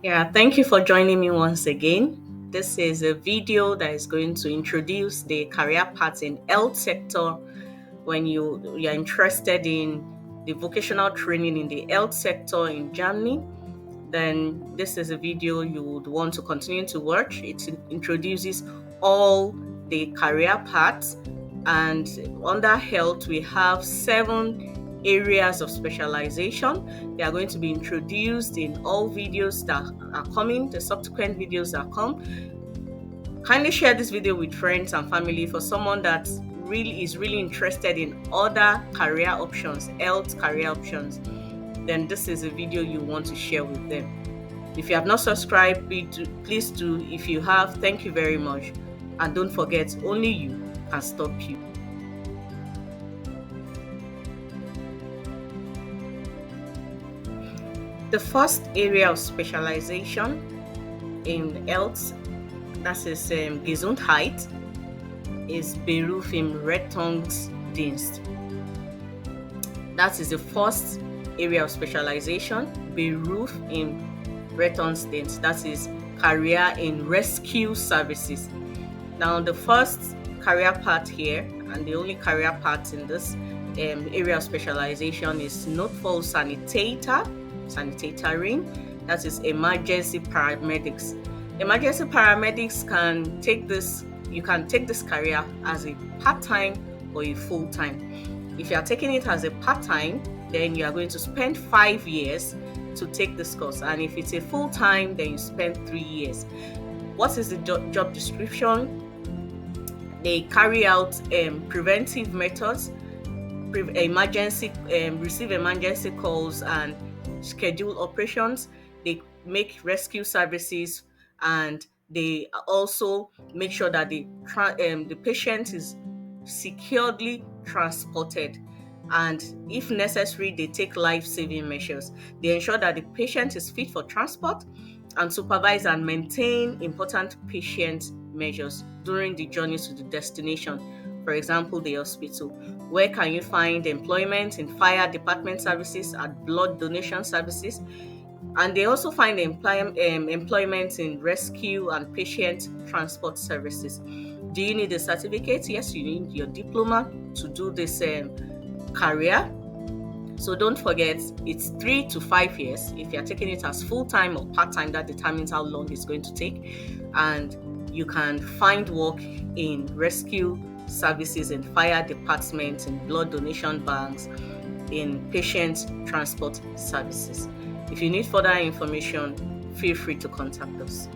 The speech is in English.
Yeah, thank you for joining me once again. This is a video that is going to introduce the career paths in health sector when you're interested in the vocational training in the health sector in Germany. Then this is a video you would want to continue to watch. It introduces all the career paths, and under health we have 7 areas of specialization. They are going to be introduced in all videos that are coming, the subsequent videos that come. Kindly share this video with friends and family for someone that really interested in other career options, health career options. Then this is a video you want to share with them. If you have not subscribed, please do. If you have, thank you very much. And don't forget, only you can stop you. The first area of specialization in health, that is Gesundheit, is BERUFE im RETTUNGSDIENST. That is the first area of specialization, BERUFE im RETTUNGSDIENST. That is career in rescue services. Now, the first career path here, and the only career path in this area of specialization, is Notfallsanitäter, sanitatoring. That is emergency paramedics. Emergency paramedics can take this. You can take this career as a part-time or a full-time. If you are taking it as a part-time, then you are going to spend 5 years to take this course, and if it's a full-time, then you spend 3 years. What is the job description? They carry out preventive methods, receive emergency calls, and schedule operations. They make rescue services, and they also make sure that the patient is securely transported, and if necessary, they take life-saving measures. They ensure that the patient is fit for transport and supervise and maintain important patient measures during the journey to the destination. For example, the hospital. Where can you find employment? In fire department services, at blood donation services, and they also find employment in rescue and patient transport services. Do you need a certificate? Yes, you need your diploma to do this career. So don't forget, it's 3 to 5 years. If you're taking it as full-time or part-time, that determines how long it's going to take. And you can find work in rescue services, in fire departments, in blood donation banks, in patient transport services. If you need further information, feel free to contact us.